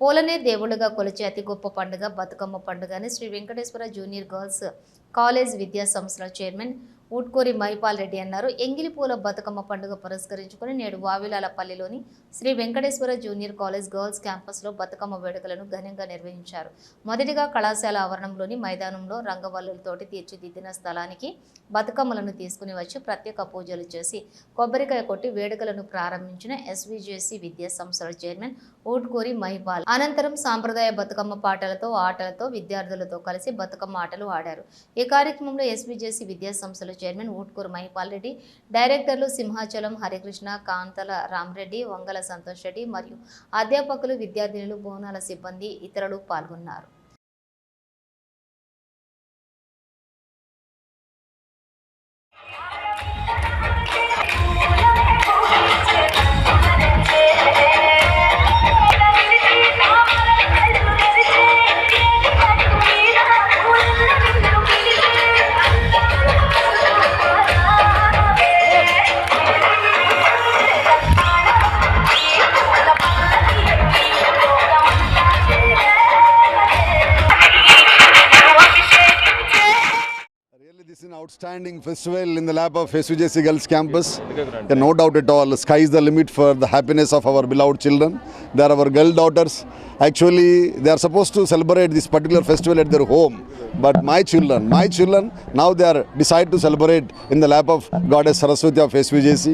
పూలనే దేవుళ్ళుగా కొలిచే అతి గొప్ప పండుగ బతుకమ్మ పండుగ అని Sri Venkateswara junior girls college విద్యా సంస్థల చైర్మన్ ఊట్కూరి మహిపాల్ రెడ్డి అన్నారు. ఎంగిలిపూల బతుకమ్మ పండుగ పురస్కరించుకుని నేడు వావిలాలపల్లిలోని Sri Venkateswara junior college girls క్యాంపస్లో బతుకమ్మ వేడుకలను ఘనంగా నిర్వహించారు. మొదటిగా కళాశాల ఆవరణంలోని మైదానంలో రంగవల్లులతోటి తీర్చిదిద్దిన స్థలానికి బతుకమ్మలను తీసుకుని వచ్చి ప్రత్యేక పూజలు చేసి కొబ్బరికాయ కొట్టి వేడుకలను ప్రారంభించిన ఎస్విజేసి విద్యా సంస్థల చైర్మన్ ఊట్కూరి మహిపాల్. అనంతరం సాంప్రదాయ బతుకమ్మ పాటలతో ఆటలతో విద్యార్థులతో కలిసి బతుకమ్మ ఆటలు ఆడారు. ఈ కార్యక్రమంలో ఎస్విజేసి విద్యా సంస్థల చైర్మన్ ఊట్కూరు మహిపాల్ రెడ్డి, డైరెక్టర్లు సింహాచలం హరికృష్ణ, కాంతల రామరెడ్డి, వంగల సంతోష్ రెడ్డి మరియు అధ్యాపకులు, విద్యార్థినులు, బోనాల సిబ్బంది ఇతరులు పాల్గొన్నారు. This is an outstanding festival in the lap of SVJC Girls Campus. No doubt at all, the sky is the limit for the happiness of our beloved children. They are our girl daughters. Actually, they are supposed to celebrate this particular festival at their home. But my children, now they are decide to celebrate in the lap of Goddess Saraswati of SVJC.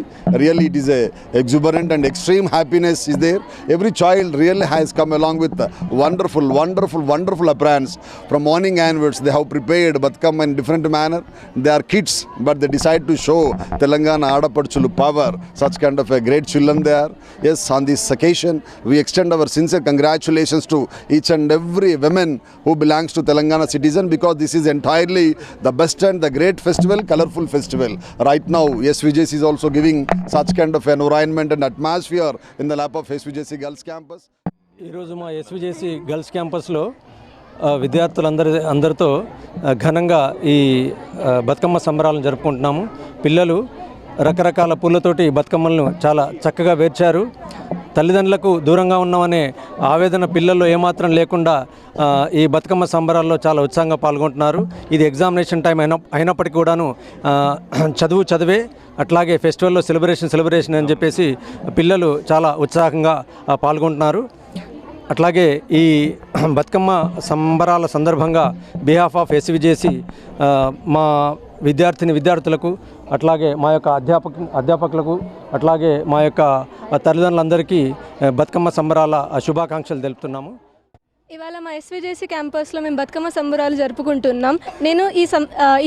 Really, it is a exuberant and extreme happiness is there. Every child really has come along with wonderful appearance. From morning onwards, they have prepared Batkam in different manner. They are kids, but they decide to show Telangana Adapadchulu power. Such kind of a great children they are. Yes, on this occasion, we extend our sincere congratulations to each and every woman who belongs to Telangana citizen, because this is entirely the best and the great festival, colorful festival. Right now, SVJC is also giving such kind of environment and atmosphere in the lap of SVJC Girls Campus. ఈ రోజు మా SVJC girls క్యాంపస్లో విద్యార్థులందరితో ఘనంగా ఈ బతుకమ్మ సంబరాలను జరుపుకుంటున్నాము. పిల్లలు రకరకాల పూలతోటి బతుకమ్మలను చాలా చక్కగా పేర్చారు. తల్లిదండ్రులకు దూరంగా ఉన్నామనే ఆవేదన పిల్లల్లో ఏమాత్రం లేకుండా ఈ బతుకమ్మ సంబరాల్లో చాలా ఉత్సాహంగా పాల్గొంటున్నారు. ఇది ఎగ్జామినేషన్ టైం అయినప్పటికీ కూడాను చదివే అట్లాగే ఫెస్టివల్లో సెలబ్రేషన్ అని చెప్పేసి పిల్లలు చాలా ఉత్సాహంగా పాల్గొంటున్నారు. అట్లాగే ఈ బతుకమ్మ సంబరాల సందర్భంగా బిహాఫ్ ఆఫ్ ఎస్విజేసి మా విద్యార్థులకు అట్లాగే మా యొక్క అధ్యాపకులకు అట్లాగే మా యొక్క తల్లిదండ్రులందరికీ బతుకమ్మ సంబరాల శుభాకాంక్షలు తెలుపుతున్నాము. ఇవాళ మా ఎస్విజేసి క్యాంపస్లో మేము బతుకమ్మ సంబరాలు జరుపుకుంటున్నాం. నేను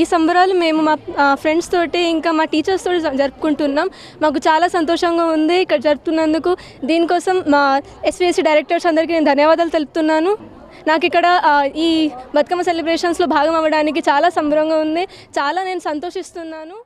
ఈ సంబరాలు మేము మా ఫ్రెండ్స్ తోటి ఇంకా మా టీచర్స్ తోటి జరుపుకుంటున్నాం. మాకు చాలా సంతోషంగా ఉంది ఇక్కడ జరుపుతున్నందుకు. దీనికోసం మా ఎస్విజేసి డైరెక్టర్స్ అందరికీ నేను ధన్యవాదాలు తెలుపుతున్నాను. నాకు ఇక్కడ ఈ బతుకమ్మ సెలబ్రేషన్స్లో భాగం అవ్వడానికి చాలా సంబరంగా ఉంది. చాలా నేను సంతోషిస్తున్నాను.